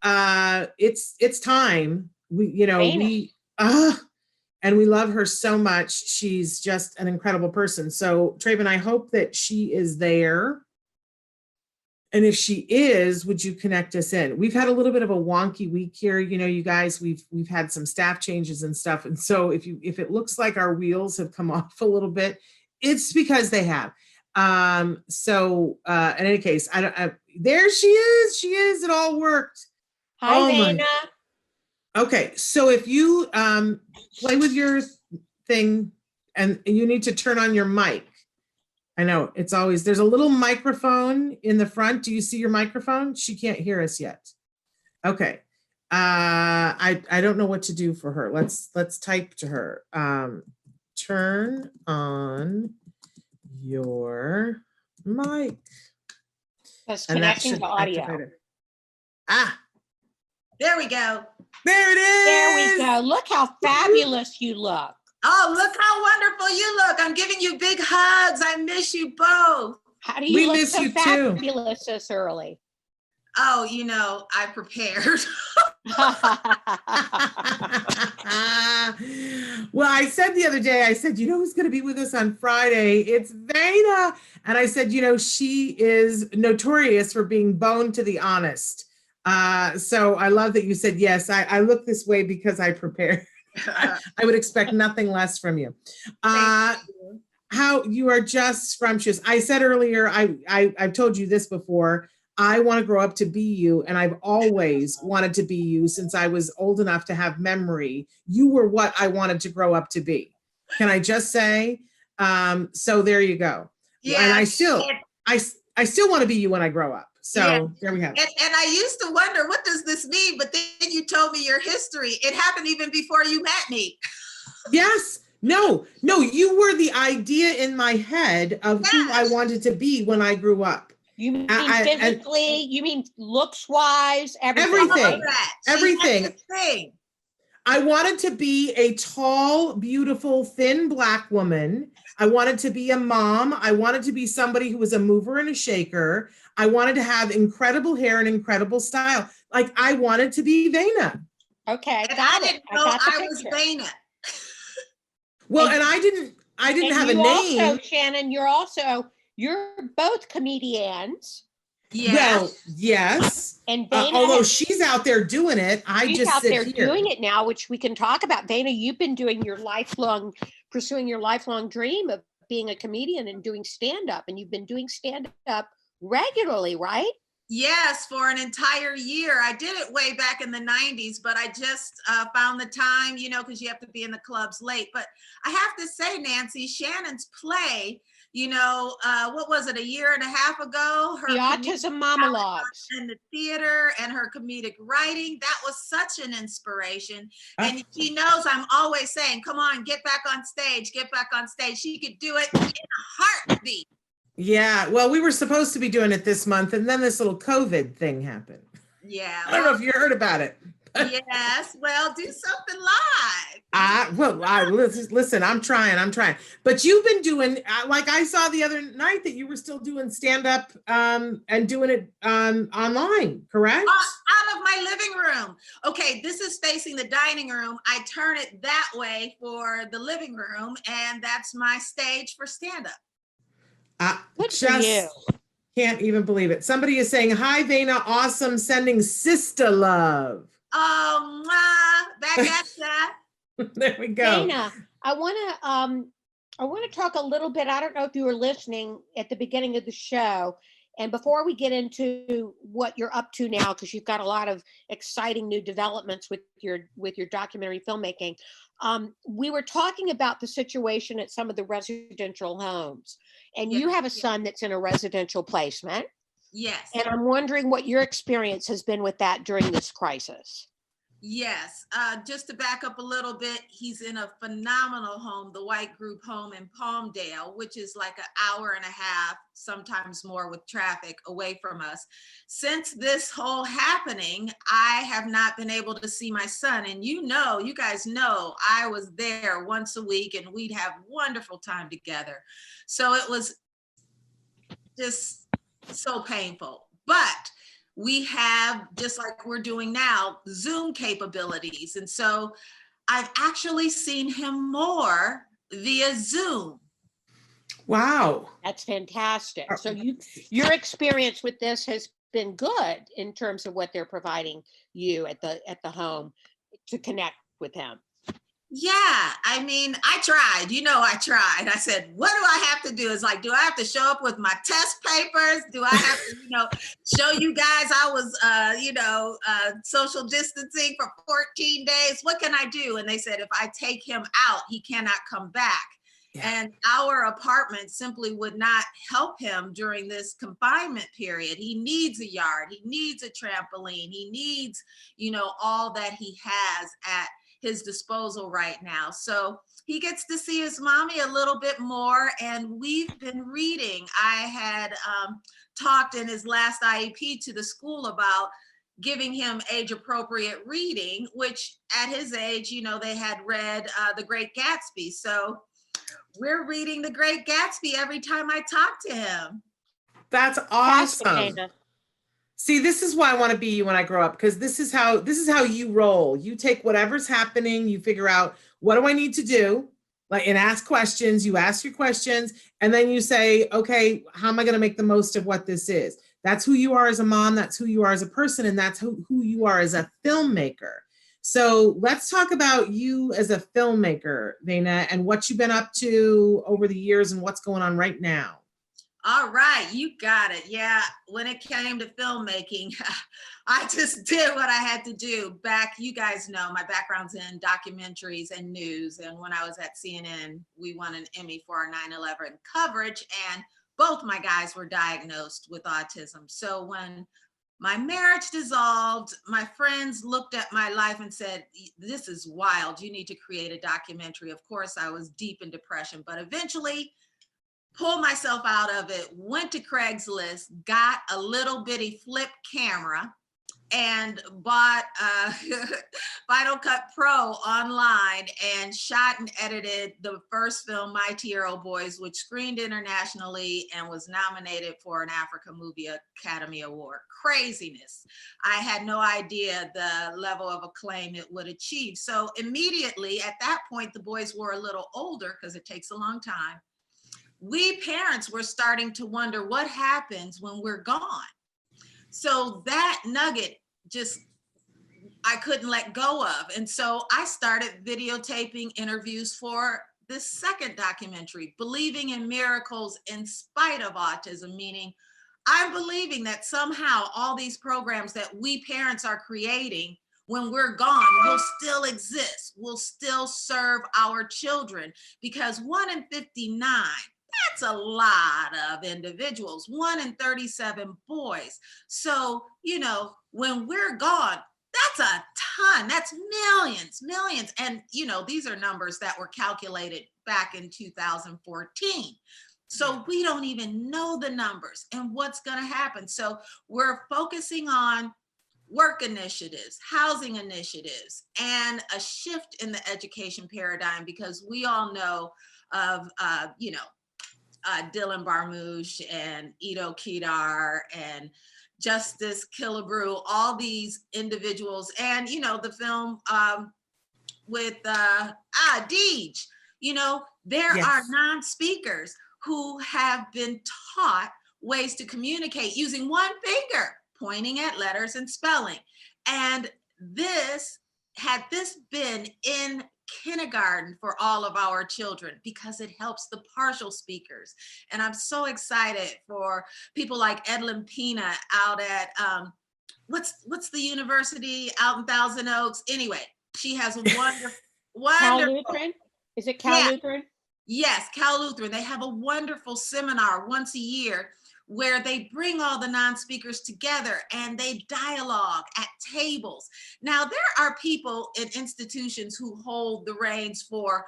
it's time. Famous. And we love her so much. She's just an incredible person. So Traven, I hope that she is there. And if she is, would you connect us in? We've had a little bit of a wonky week here. You guys, we've had some staff changes and stuff. And so if it looks like our wheels have come off a little bit, it's because they have. In any case, there she is. She is. It all worked. Hi, Vana. Okay, so if you play with your thing and you need to turn on your mic. I know it's always, there's a little microphone in the front. Do you see your microphone? She can't hear us yet. Okay. I don't know what to do for her. Let's type to her. Turn on your mic. That's connecting to audio. There we go. There it is. There we go. Look how fabulous you look. Oh, look how wonderful you look. I'm giving you big hugs. I miss you both. How do you look so fabulous this early? Oh, I prepared. Well, I said the other day, who's going to be with us on Friday? It's Vana. And I said, she is notorious for being bone to the honest. So I love that you said, yes, I look this way because I prepared. I would expect nothing less from you. How you are just scrumptious. I said earlier, I've told you this before, I want to grow up to be you, and I've always wanted to be you since I was old enough to have memory. You were what I wanted to grow up to be. Can I just say? So there you go. Yeah. And I still want to be you when I grow up. So there we have it. And I used to wonder, what does this mean? But then you told me your history. It happened even before you met me. Yes. No, you were the idea in my head of who I wanted to be when I grew up. You mean physically? You mean looks-wise? Everything. I wanted to be a tall, beautiful, thin Black woman. I wanted to be a mom. I wanted to be somebody who was a mover and a shaker. I wanted to have incredible hair and incredible style. Like, I wanted to be Vana. Okay, got it. I was Vana. Well, and I didn't have a name. Also, Shannon, you're both comedians. Yes. Well, yes. And Vana, although she's out there doing it, she's out there doing it now, which we can talk about. Vana, you've been pursuing your lifelong dream of being a comedian and doing stand-up, and you've been doing stand-up regularly, right? Yes, for an entire year. I did it way back in the 90s, but I just found the time, because you have to be in the clubs late. But I have to say, Nancy, Shannon's play, what was it, a year and a half ago? The autism monologues. In the theater and her comedic writing, that was such an inspiration. And she knows I'm always saying, come on, get back on stage, get back on stage. She could do it in a heartbeat. Yeah, well, we were supposed to be doing it this month, and then this little COVID thing happened. Yeah. I don't know if you heard about it. Yes, well, do something live. Listen, I'm trying. But you've been doing, like I saw the other night that you were still doing stand-up and doing it online, correct? Out of my living room. Okay, this is facing the dining room. I turn it that way for the living room, and that's my stage for stand-up. Can't even believe it. Somebody is saying, hi, Vana, awesome, sending sister love. Oh, back at ya. There we go. Vana, I want to talk a little bit. I don't know if you were listening at the beginning of the show, and before we get into what you're up to now, because you've got a lot of exciting new developments with your documentary filmmaking. We were talking about the situation at some of the residential homes, and you have a son that's in a residential placement. Yes. And I'm wondering what your experience has been with that during this crisis. Yes. Just to back up a little bit, he's in a phenomenal home, the White Group home in Palmdale, which is like an hour and a half, sometimes more with traffic away from us. Since this whole happening, I have not been able to see my son. And you guys know, I was there once a week and we'd have wonderful time together. So it was just so painful. But we have, just like we're doing now, Zoom capabilities. And so I've actually seen him more via Zoom. Wow. That's fantastic. So your experience with this has been good in terms of what they're providing you at the home to connect with him. Yeah, I mean, I tried, I tried. I said, what do I have to do? It's like, do I have to show up with my test papers? Do I have to, show you guys I was, social distancing for 14 days? What can I do? And they said, if I take him out, he cannot come back. Yeah. And our apartment simply would not help him during this confinement period. He needs a yard, he needs a trampoline, he needs, all that he has at his disposal right now. So he gets to see his mommy a little bit more, and we've been reading. I had talked in his last IEP to the school about giving him age appropriate reading, which at his age, they had read The Great Gatsby. So we're reading The Great Gatsby every time I talk to him. That's awesome. See, this is why I want to be you when I grow up, because this is how you roll. You take whatever's happening, you figure out, what do I need to do? And ask questions. You ask your questions, and then you say, okay, how am I going to make the most of what this is? That's who you are as a mom. That's who you are as a person. And that's who you are as a filmmaker. So let's talk about you as a filmmaker, Vana, and what you've been up to over the years and what's going on right now. All right, you got it. Yeah, when it came to filmmaking, I just did what I had to do. You guys know my background's in documentaries and news. And when I was at CNN, we won an Emmy for our 9/11 coverage. And both my guys were diagnosed with autism. So when my marriage dissolved, my friends looked at my life and said, this is wild. You need to create a documentary. Of course, I was deep in depression, but eventually pulled myself out of it, went to Craigslist, got a little bitty flip camera, and bought Final Cut Pro online and shot and edited the first film, My Thiero Boys, which screened internationally and was nominated for an Africa Movie Academy Award. Craziness. I had no idea the level of acclaim it would achieve. So immediately at that point, the boys were a little older because it takes a long time. We parents were starting to wonder what happens when we're gone. So that nugget I couldn't let go of. And so I started videotaping interviews for this second documentary, Believing in Miracles in Spite of Autism, meaning I'm believing that somehow all these programs that we parents are creating when we're gone will still exist, will still serve our children, because 1 in 59, that's a lot of individuals, 1 in 37 boys. So, when we're gone, that's a ton, that's millions. And, these are numbers that were calculated back in 2014. So we don't even know the numbers and what's going to happen. So we're focusing on work initiatives, housing initiatives, and a shift in the education paradigm, because we all know of, Dylan Barmouche and Ido Kedar and Justice Killebrew, all these individuals, and the film with Deej, there yes. are non-speakers who have been taught ways to communicate using one finger, pointing at letters and spelling. And had this been in kindergarten for all of our children, because it helps the partial speakers. And I'm so excited for people like Edlin Pina out at, what's the university out in Thousand Oaks? Anyway, she has a wonderful. Cal Lutheran? Is it Cal Lutheran? Yes, Cal Lutheran. They have a wonderful seminar once a year where they bring all the non-speakers together and they dialogue at tables. Now, there are people in institutions who hold the reins for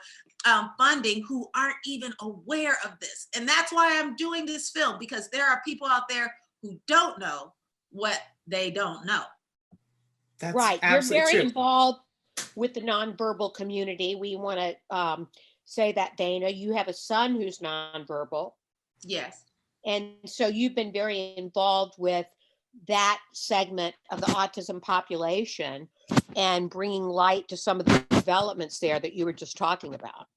funding who aren't even aware of this. And that's why I'm doing this film, because there are people out there who don't know what they don't know. That's right. You're very involved with the nonverbal community. We want to say that, Dana, you have a son who's nonverbal. Yes. And so you've been very involved with that segment of the autism population and bringing light to some of the developments there that you were just talking about.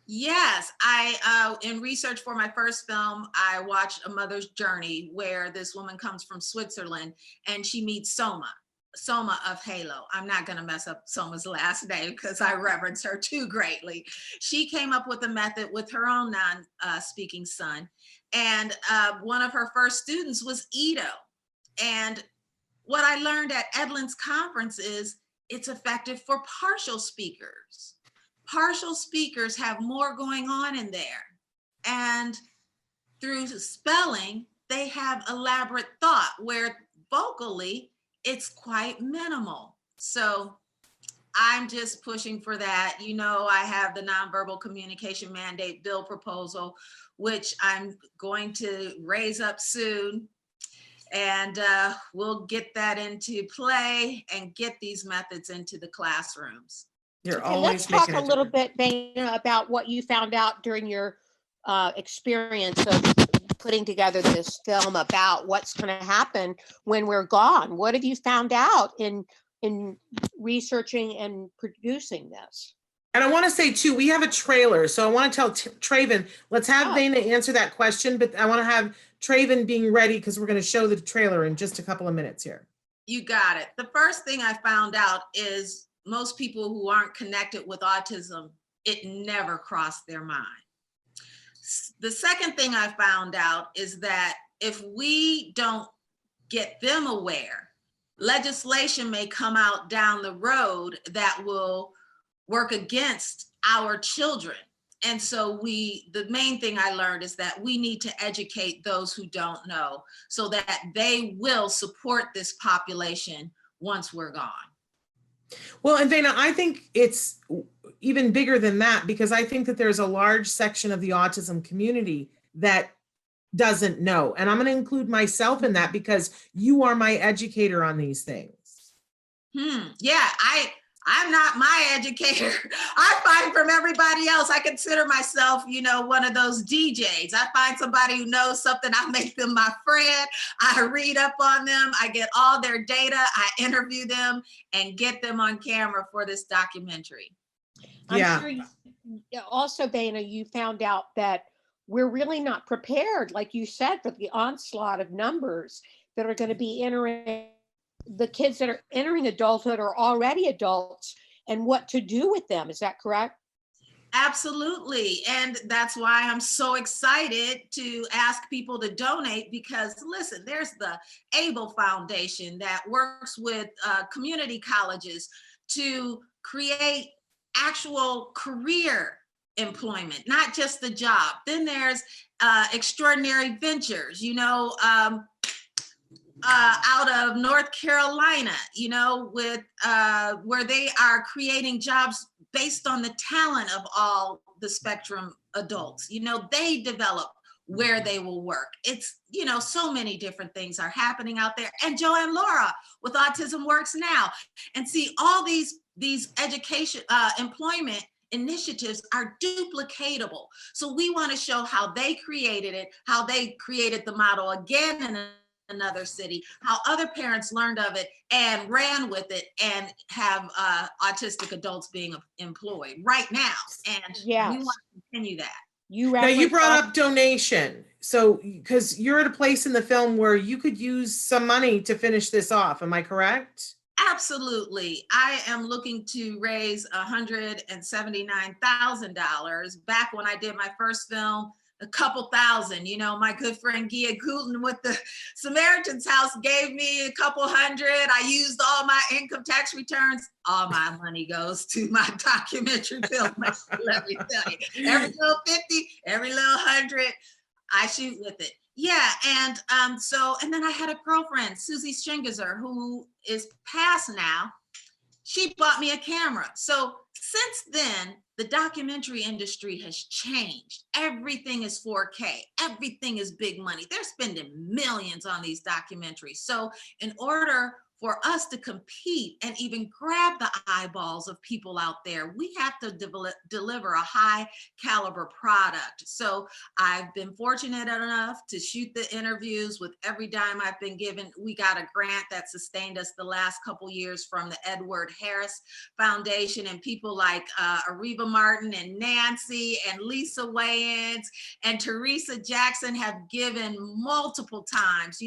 Yes, I in research for my first film, I watched A Mother's Journey, where this woman comes from Switzerland and she meets Soma of Halo. I'm not going to mess up Soma's last name because I reverence her too greatly. She came up with a method with her own non-speaking son. And one of her first students was Ito. And what I learned at Edlin's conference is it's effective for partial speakers. Partial speakers have more going on in there. And through spelling, they have elaborate thought, where vocally, it's quite minimal. So I'm just pushing for that. You know, I have the nonverbal communication mandate bill proposal, which I'm going to raise up soon. And we'll get that into play and get these methods into the classrooms. You're Okay, always let's talk making a little bit, Vana, about what you found out during your experience of putting together this film about what's going to happen when we're gone. What have you found out in researching and producing this? And I want to say too, we have a trailer. So I want to tell Traven, let's have Vana answer that question, but I want to have Traven being ready because we're going to show the trailer in just a couple of minutes here. You got it. The first thing I found out is most people who aren't connected with autism, it never crossed their mind. The second thing I found out is that if we don't get them aware, legislation may come out down the road that will work against our children. And so the main thing I learned is that we need to educate those who don't know so that they will support this population once we're gone. Well, and Vana, I think it's even bigger than that, because I think that there's a large section of the autism community that doesn't know. And I'm going to include myself in that because you are my educator on these things. Yeah, I'm not my educator. I find from everybody else, I consider myself, you know, one of those DJs. I find somebody who knows something, I make them my friend. I read up on them. I get all their data. I interview them and get them on camera for this documentary. I'm sure also, Vana, you found out that we're really not prepared, like you said, for the onslaught of numbers that are going to be entering. The kids that are entering adulthood are already adults, and what to do with them. Is that correct? Absolutely. And that's why I'm so excited to ask people to donate, because listen, there's the ABLE Foundation that works with community colleges to create actual career employment, not just the job. Then there's Extraordinary Ventures, you know, out of North Carolina, you know, with where they are creating jobs based on the talent of all the spectrum adults. You know, they develop where they will work. It's, you know, so many different things are happening out there. And Joanne Laura with Autism Works Now. And see, all these education, employment initiatives are duplicatable. So we want to show how they created it, how they created the model again in another city, how other parents learned of it and ran with it and have autistic adults being employed right now. And we want to continue that. Now you brought up donation. So, because you're at a place in the film where you could use some money to finish this off. Am I correct? Absolutely. I am looking to raise $179,000. Back when I did my first film, a couple thousand, you know, my good friend Gia Gulton with the Samaritan's House gave me a couple hundred. I used all my income tax returns. All my money goes to my documentary film. Let me tell you, every little 50, every little 100, I shoot with it. Yeah, and and then I had a girlfriend, Susie Stringazer, who is passed now. She bought me a camera. So since then, the documentary industry has changed. Everything is 4K. Everything is big money. They're spending millions on these documentaries. So in order for us to compete and even grab the eyeballs of people out there, we have to deliver a high caliber product. So I've been fortunate enough to shoot the interviews with every dime I've been given. We got a grant that sustained us the last couple years from the Edward Harris Foundation, and people like Areva Martin and Nancy and Lisa Wayans and Teresa Jackson have given multiple times,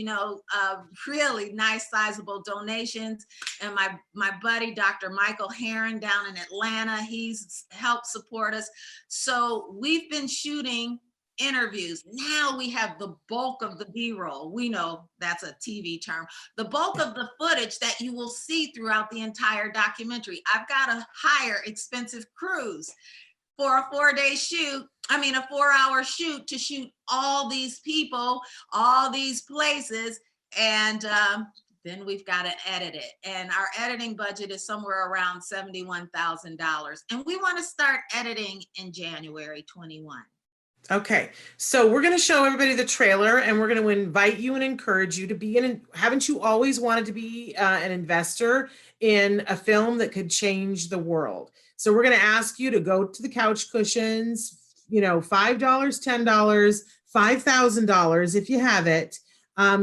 really nice sizable donations. And my buddy, Dr. Michael Herron down in Atlanta, he's helped support us. So we've been shooting interviews. Now we have the bulk of the B-roll. We know that's a TV term. The bulk of the footage that you will see throughout the entire documentary. I've got to hire expensive crews for a 4-day shoot. I mean, a 4-hour shoot to shoot all these people, all these places. And then we've got to edit it. And our editing budget is somewhere around $71,000. And we want to start editing in January 21. Okay, so we're going to show everybody the trailer, and we're going to invite you and encourage you to be in. Haven't you always wanted to be an investor in a film that could change the world? So we're going to ask you to go to the couch cushions, $5, $10, $5,000 if you have it.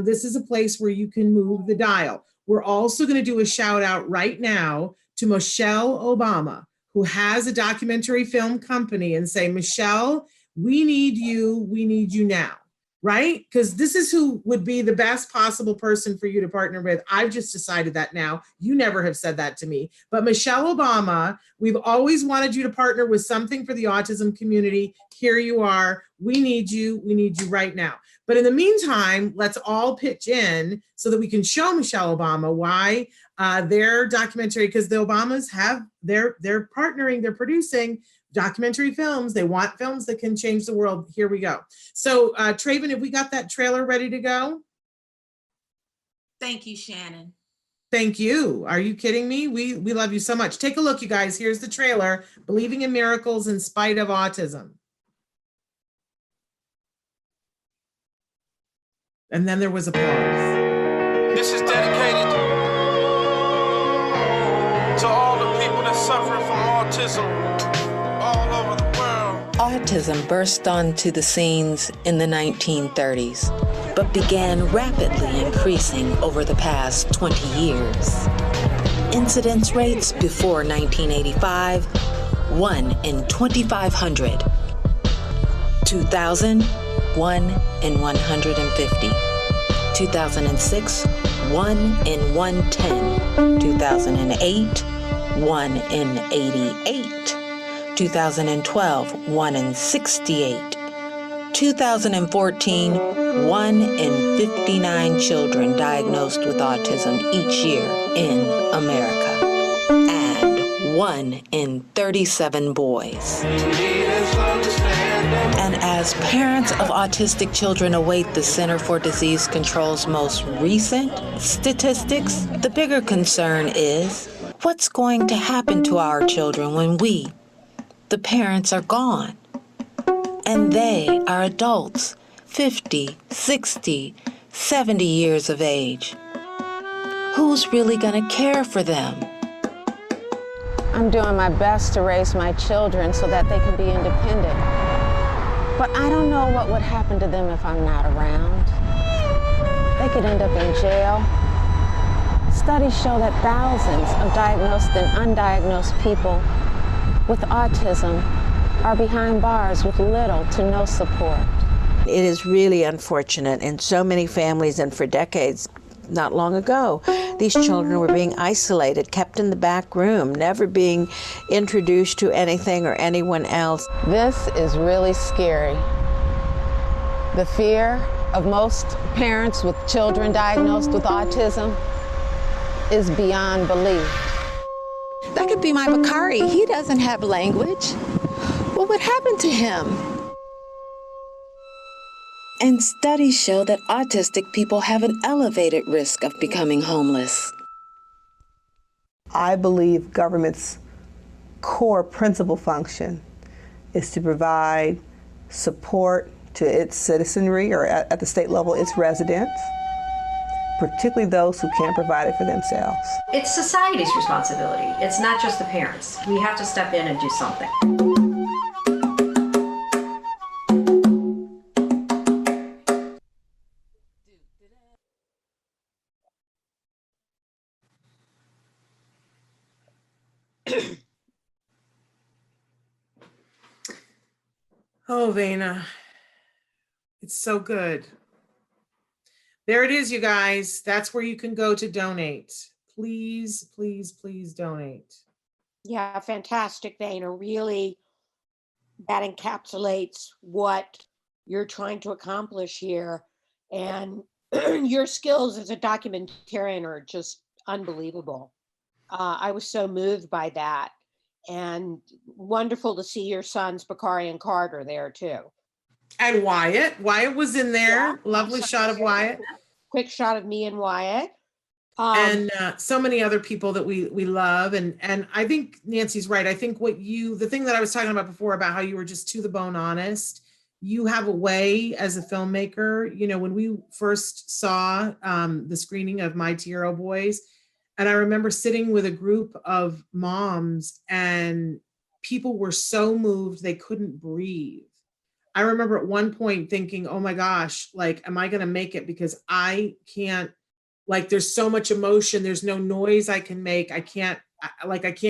This is a place where you can move the dial. We're also going to do a shout out right now to Michelle Obama, who has a documentary film company, and say, Michelle, we need you now, right? Because this is who would be the best possible person for you to partner with. I've just decided that now. You never have said that to me. But Michelle Obama, we've always wanted you to partner with something for the autism community. Here you are. We need you right now. But in the meantime, let's all pitch in so that we can show Michelle Obama why their documentary, because the Obamas they're partnering, they're producing documentary films. They want films that can change the world. Here we go. So Traven, have we got that trailer ready to go? Thank you, Shannon. Thank you. Are you kidding me? We love you so much. Take a look, you guys. Here's the trailer, Believing in Miracles in Spite of Autism. And then there was a pause. This is dedicated to all the people that suffer from autism all over the world. Autism burst onto the scenes in the 1930s, but began rapidly increasing over the past 20 years. Incidence rates before 1985, 1 in 2,500. 2000, 1 in 150. 2006, 1 in 110. 2008, 1 in 88. 2012, 1 in 68. 2014, 1 in 59 children diagnosed with autism each year in America, and 1 in 37 boys. And as parents of autistic children await the Center for Disease Control's most recent statistics, the bigger concern is what's going to happen to our children when we, the parents, are gone. And they are adults, 50, 60, 70 years of age. Who's really going to care for them? I'm doing my best to raise my children so that they can be independent. But I don't know what would happen to them if I'm not around. They could end up in jail. Studies show that thousands of diagnosed and undiagnosed people with autism are behind bars with little to no support. It is really unfortunate in so many families, and for decades, not long ago, these children were being isolated, kept in the back room, never being introduced to anything or anyone else. This is really scary. The fear of most parents with children diagnosed with autism is beyond belief. That could be my Bakari. He doesn't have language. What would happen to him? And studies show that autistic people have an elevated risk of becoming homeless. I believe government's core principal function is to provide support to its citizenry, or at the state level, its residents, particularly those who can't provide it for themselves. It's society's responsibility. It's not just the parents. We have to step in and do something. Oh, Vana, it's so good. There it is, you guys. That's where you can go to donate. Please, please, please donate. Yeah, fantastic, Vana. Really, that encapsulates what you're trying to accomplish here. And your skills as a documentarian are just unbelievable. I was so moved by that. And wonderful to see your sons, Bakari and Carter, there too. And Wyatt. Wyatt was in there. Yeah. Lovely shot of Wyatt. Quick shot of me and Wyatt. And so many other people that we love. And I think Nancy's right. I think the thing that I was talking about before about how you were just to the bone honest, you have a way as a filmmaker. You know, when we first saw the screening of My Thiero Boys, and I remember sitting with a group of moms and people were so moved they couldn't breathe. I remember at one point thinking, oh my gosh, like, am I going to make it? Because I can't, like, there's so much emotion. There's no noise I can make. I can't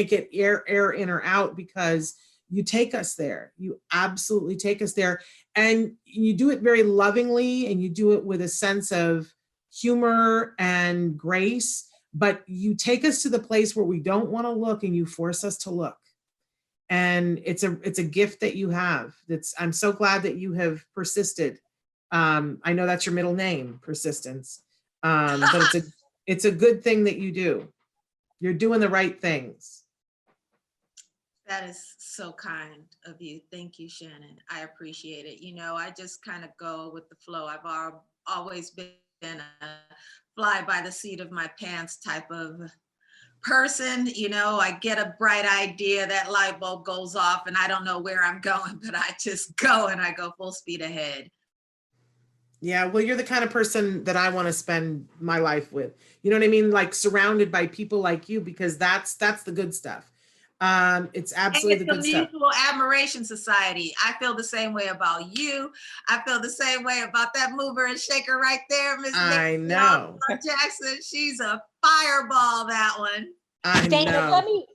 get air in or out, because you take us there. You absolutely take us there. And you do it very lovingly, and you do it with a sense of humor and grace, but you take us to the place where we don't want to look and you force us to look. And it's a gift that you have. I'm so glad that you have persisted. I know that's your middle name, persistence. But it's a good thing that you do. You're doing the right things. That is so kind of you. Thank you, Shannon. I appreciate it. You know, I just kind of go with the flow. I've always been a fly by the seat of my pants type of person. You know, I get a bright idea, that light bulb goes off and I don't know where I'm going, but I just go and I go full speed ahead. Yeah, well, you're the kind of person that I want to spend my life with. You know what I mean? Like, surrounded by people like you, because that's the good stuff. It's absolutely the good stuff. It's a mutual admiration society. I feel the same way about you. I feel the same way about that mover and shaker right there, Miss I know. Jackson. She's a fireball, that one. I Dana, know.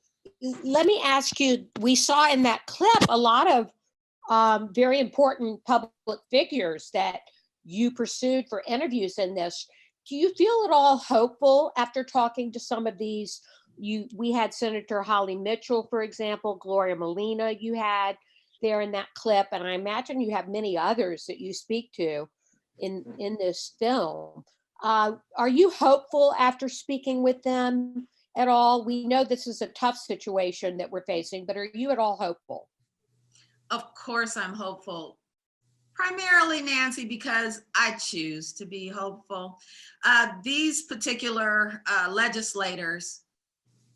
let me ask you, we saw in that clip a lot of very important public figures that you pursued for interviews in this. Do you feel at all hopeful after talking to some of these? We had Senator Holly Mitchell, for example, Gloria Molina you had there in that clip, and I imagine you have many others that you speak to in this film. Are you hopeful after speaking with them at all? We know this is a tough situation that we're facing, but are you at all hopeful? Of course I'm hopeful. Primarily, Nancy, because I choose to be hopeful. These particular legislators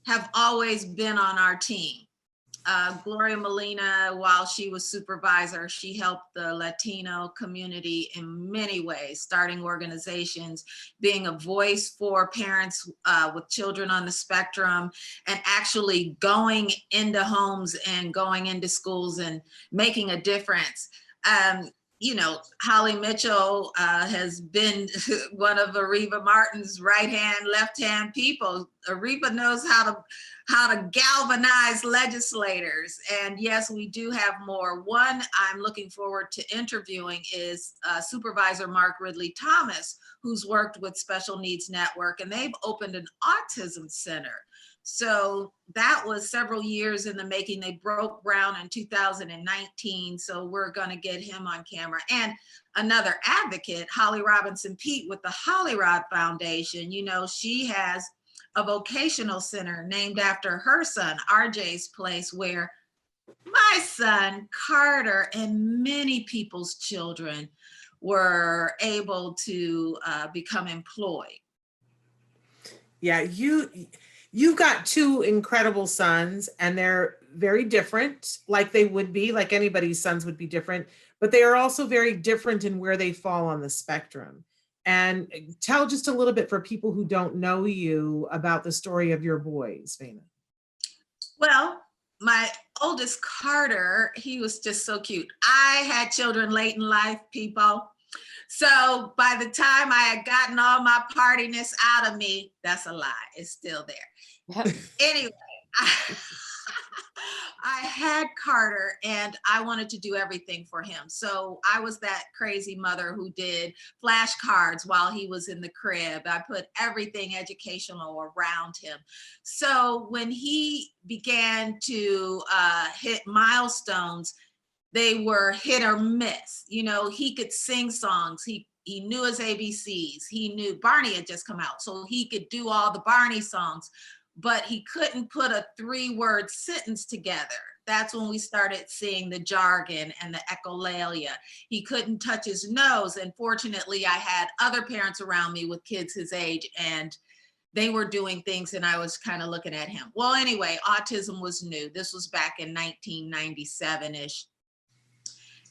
have always been on our team. Gloria Molina, while she was supervisor, she helped the Latino community in many ways, starting organizations, being a voice for parents with children on the spectrum, and actually going into homes and going into schools and making a difference. You know, Holly Mitchell has been one of Ariba Martin's right-hand, left-hand people. Ariba knows how to galvanize legislators. And yes, we do have more. One I'm looking forward to interviewing is Supervisor Mark Ridley Thomas, who's worked with Special Needs Network, and they've opened an autism center. So that was several years in the making. They broke ground in 2019. So we're going to get him on camera. And another advocate, Holly Robinson Peete with the Hollyrock Foundation. You know, she has a vocational center named after her son, RJ's place, where my son, Carter, and many people's children were able to become employed. Yeah, you've got two incredible sons, and they're very different, like they would be, like anybody's sons would be different, but they are also very different in where they fall on the spectrum. And tell just a little bit for people who don't know you about the story of your boys, Vana. Well, my oldest Carter, he was just so cute. I had children late in life, people. So by the time I had gotten all my partiness out of me, that's a lie. It's still there. Anyway, I had Carter and I wanted to do everything for him. So I was that crazy mother who did flashcards while he was in the crib. I put everything educational around him. So when he began to hit milestones, they were hit or miss. You know, he could sing songs. He knew his ABCs. He knew Barney had just come out, so he could do all the Barney songs, but he couldn't put a 3-word sentence together. That's when we started seeing the jargon and the echolalia. He couldn't touch his nose. And fortunately, I had other parents around me with kids his age, and they were doing things and I was kind of looking at him. Well, anyway, autism was new. This was back in 1997-ish.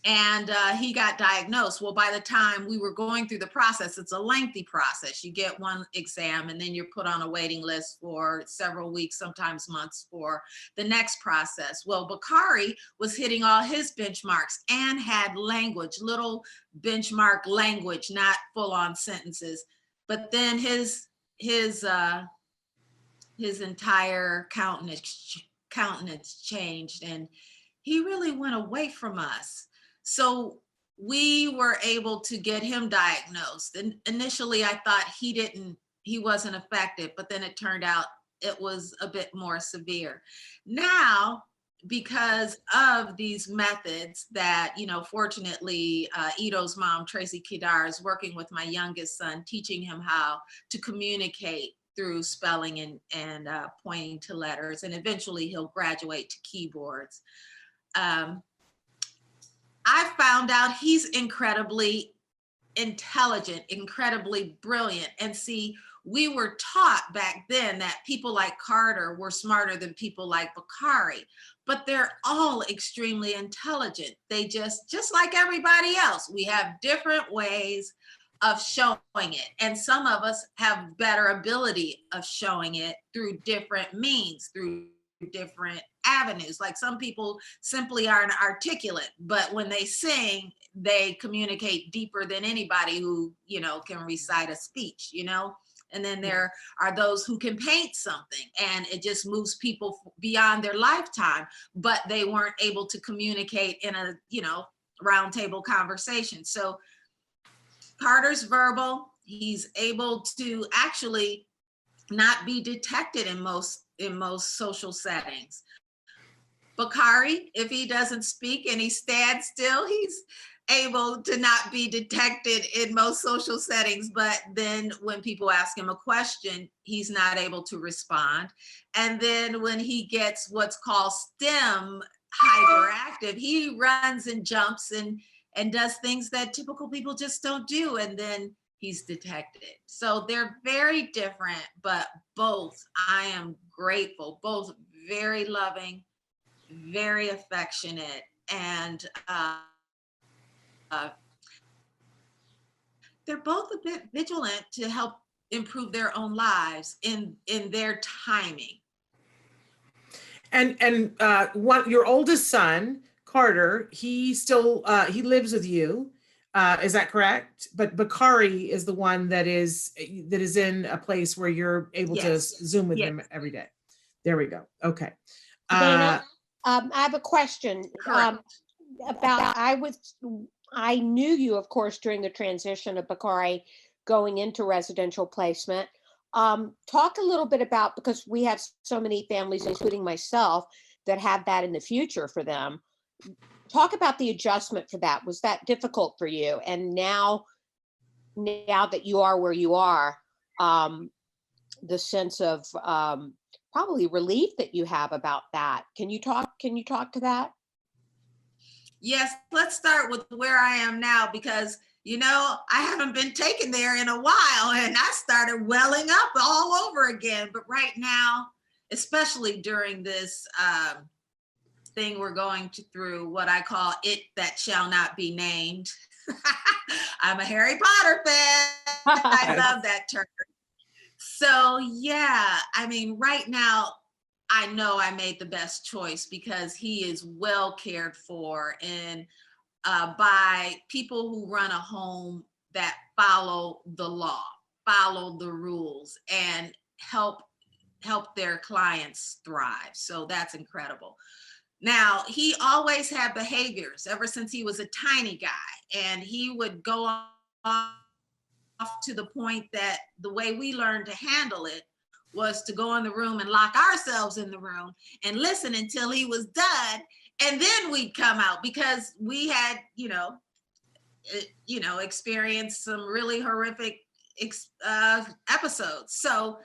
And he got diagnosed. Well, by the time we were going through the process, it's a lengthy process. You get one exam and then you're put on a waiting list for several weeks, sometimes months for the next process. Well, Bakari was hitting all his benchmarks and had language, little benchmark language, not full on sentences. But then his entire countenance changed and he really went away from us. So we were able to get him diagnosed. And initially I thought he wasn't affected, but then it turned out it was a bit more severe. Now, because of these methods that, you know, fortunately, Ito's mom, Tracy Kedar, is working with my youngest son, teaching him how to communicate through spelling and pointing to letters. And eventually he'll graduate to keyboards. I found out he's incredibly intelligent, incredibly brilliant. And see, we were taught back then that people like Carter were smarter than people like Bakari, but they're all extremely intelligent. They just like everybody else, we have different ways of showing it. And some of us have better ability of showing it through different means, through different avenues. Like some people simply aren't articulate, but when they sing, they communicate deeper than anybody who, you know, can recite a speech, you know? And then there are those who can paint something and it just moves people beyond their lifetime, but they weren't able to communicate in a, you know, round table conversation. So Carter's verbal, he's able to actually not be detected in most social settings. Bakari, if he doesn't speak and he stands still, he's able to not be detected in most social settings. But then when people ask him a question, he's not able to respond. And then when he gets what's called STEM hyperactive, he runs and jumps and does things that typical people just don't do. And then he's detected. So they're very different, but both, I am grateful, both very loving, very affectionate, and they're both a bit vigilant to help improve their own lives in their timing. And your oldest son, Carter, he still he lives with you. Is that correct? But Bakari is the one that is in a place where you're able to Zoom with him every day. There we go. Okay. Dana, I have a question about, I knew you, of course, during the transition of Bakari going into residential placement. Talk a little bit about, because we have so many families, including myself, that have that in the future for them. Talk about the adjustment for that. Was that difficult for you? And now that you are where you are, the sense of probably relief that you have about that. Can you talk to that? Yes, let's start with where I am now, because, you know, I haven't been taken there in a while and I started welling up all over again. But right now, especially during this thing we're going through, what I call it that shall not be named. I'm a Harry Potter fan. I love that term. So yeah, I mean, right now, I know I made the best choice because he is well cared for and by people who run a home that follow the law, follow the rules, and help their clients thrive. So that's incredible. Now, he always had behaviors ever since he was a tiny guy, and he would go off to the point that the way we learned to handle it was to go in the room and lock ourselves in the room and listen until he was done, and then we'd come out because we had, experienced some really horrific episodes. So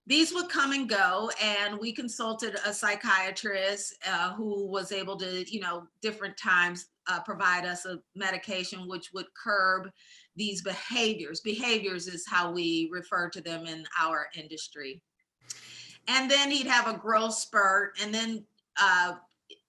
these would come and go, and we consulted a psychiatrist who was able to, different times provide us a medication which would curb these behaviors. Behaviors is how we refer to them in our industry. And then he'd have a growth spurt, and then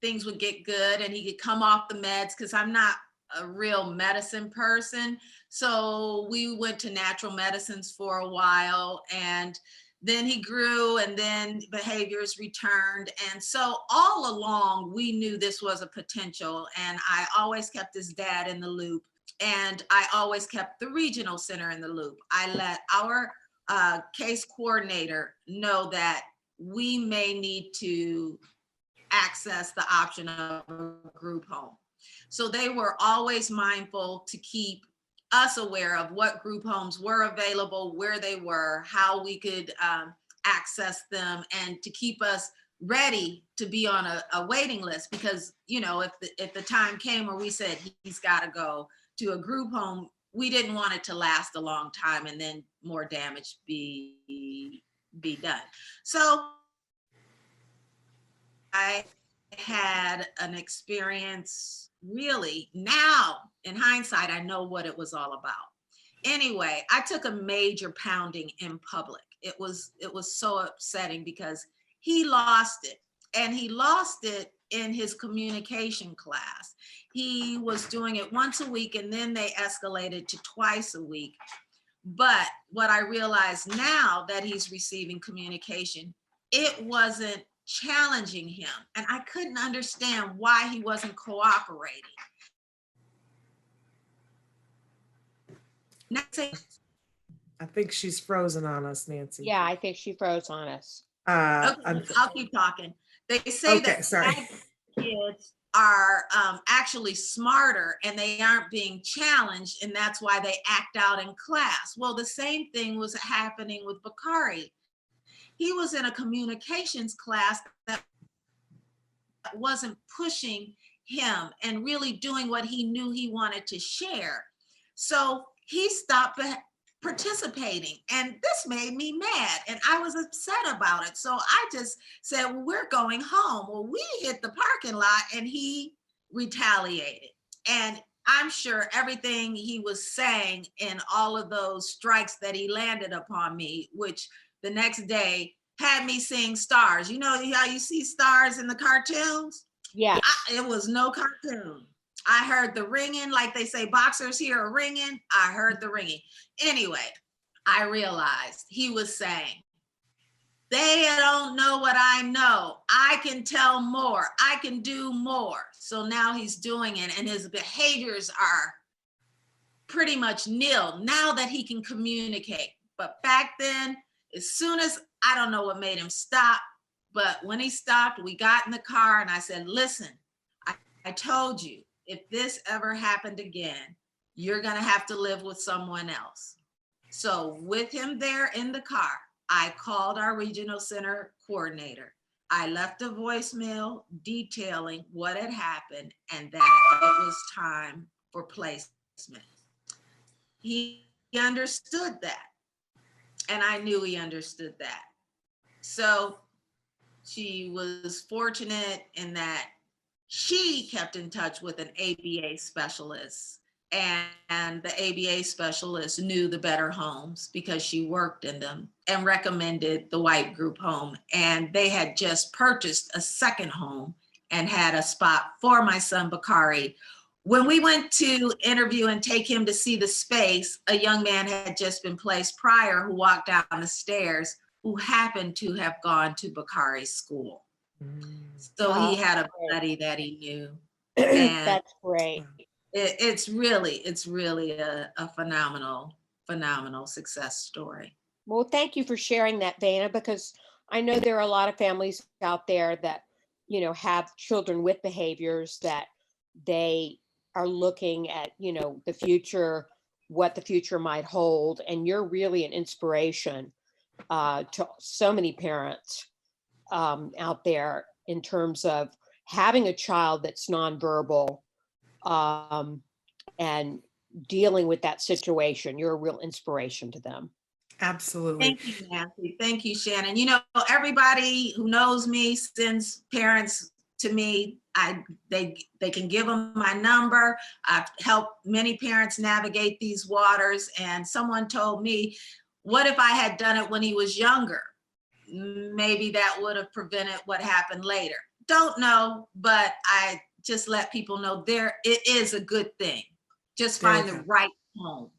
things would get good, and he could come off the meds because I'm not a real medicine person. So we went to natural medicines for a while, and then he grew, and then behaviors returned. And so all along, we knew this was a potential, and I always kept his dad in the loop, and I always kept the regional center in the loop. I let our case coordinator know that we may need to access the option of a group home. So they were always mindful to keep us aware of what group homes were available, where they were, how we could access them, and to keep us ready to be on a waiting list. Because, if the time came where we said he's got to go to a group home, we didn't want it to last a long time and then more damage be done. So I had an experience. Really, now in hindsight, I know what it was all about. Anyway, I took a major pounding in public. It was so upsetting because he lost it, and he lost it in his communication class. He was doing it once a week, and then they escalated to twice a week. But what I realize now that he's receiving communication, it wasn't challenging him, and I couldn't understand why he wasn't cooperating. I think she's frozen on us, Nancy. Yeah, I think she froze on us. Okay, I'll keep talking. They say that kids are actually smarter, and they aren't being challenged, and that's why they act out in class. Well, the same thing was happening with Bakari. He was in a communications class that wasn't pushing him and really doing what he knew he wanted to share. So he stopped participating, and this made me mad, and I was upset about it. So I just said, well, we're going home. Well, we hit the parking lot, and he retaliated. And I'm sure everything he was saying in all of those strikes that he landed upon me, which the next day had me seeing stars. You know how you see stars in the cartoons? Yeah. It was no cartoon. I heard the ringing, like they say boxers hear a ringing. I heard the ringing. Anyway, I realized he was saying, they don't know what I know. I can tell more. I can do more. So now he's doing it, and his behaviors are pretty much nil now that he can communicate. But back then, as soon as, I don't know what made him stop, but when he stopped, we got in the car, and I said, listen, I told you, if this ever happened again, you're gonna have to live with someone else. So with him there in the car, I called our regional center coordinator. I left a voicemail detailing what had happened and that it was time for placement. He understood that, and I knew he understood that. So she was fortunate in that she kept in touch with an ABA specialist, and the ABA specialist knew the better homes because she worked in them, and recommended the white group home. And they had just purchased a second home and had a spot for my son Bakari, When we went to interview and take him to see the space, a young man had just been placed prior who walked down the stairs who happened to have gone to Bakari's school. So he had a buddy that he knew. And That's great. it's really a phenomenal success story. Well, thank you for sharing that, Vana, because I know there are a lot of families out there that, you know, have children with behaviors that they are looking at, you know, the future, what the future might hold. And you're really an inspiration to so many parents out there in terms of having a child that's nonverbal and dealing with that situation. You're a real inspiration to them. Absolutely. Thank you, Nancy. Thank you, Shannon. You know, everybody who knows me sends parents to me. They can give them my number. I've helped many parents navigate these waters. And someone told me, what if I had done it when he was younger? Maybe that would have prevented what happened later. Don't know, but I just let people know it is a good thing. Just find the right home.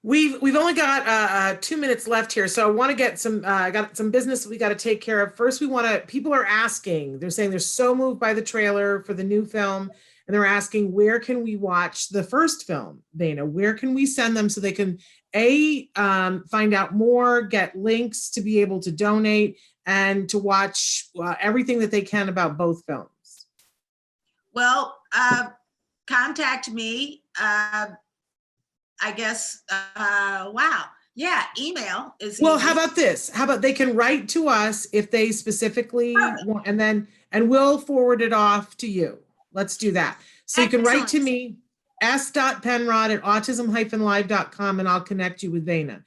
We've only got 2 minutes left here, so I want to get some. I got some business we got to take care of. First, we want to. People are asking. They're saying they're so moved by the trailer for the new film, and they're asking where can we watch the first film, Vana? Where can we send them so they can find out more, get links to be able to donate, and to watch everything that they can about both films? Well, contact me. I guess, wow. Yeah, email is Well, easy. how about this? How about they can write to us if they specifically want, and we'll forward it off to you. Let's do that. So you can write to me, s.penrod@autism-live.com, and I'll connect you with Vana.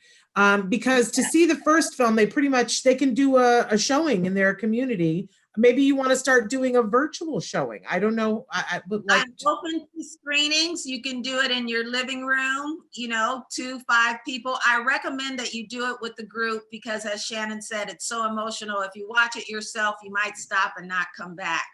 Because to see the first film, they can do a showing in their community. Maybe you want to start doing a virtual showing. I don't know. But like, I'm open to screenings. You can do it in your living room, 2, 5 people. I recommend that you do it with the group because, as Shannon said, it's so emotional. If you watch it yourself, you might stop and not come back.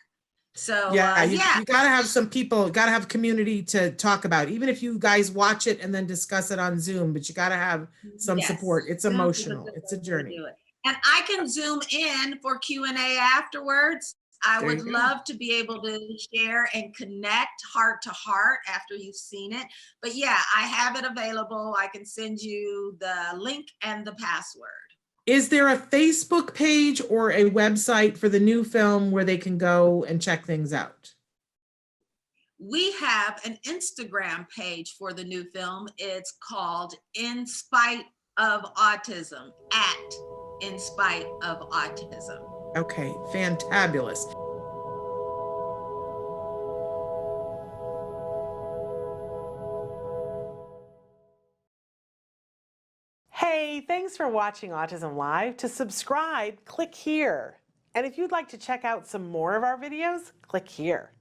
So you got to have some people, got to have community to talk about, even if you guys watch it and then discuss it on Zoom, but you got to have some support. It's emotional. It's a journey. And I can Zoom in for Q&A afterwards. I would love to be able to share and connect heart to heart after you've seen it. But yeah, I have it available. I can send you the link and the password. Is there a Facebook page or a website for the new film where they can go and check things out? We have an Instagram page for the new film. It's called In Spite of Autism, @In Spite of Autism. Okay, fantabulous. Hey, thanks for watching Autism Live. To subscribe, click here. And if you'd like to check out some more of our videos, click here.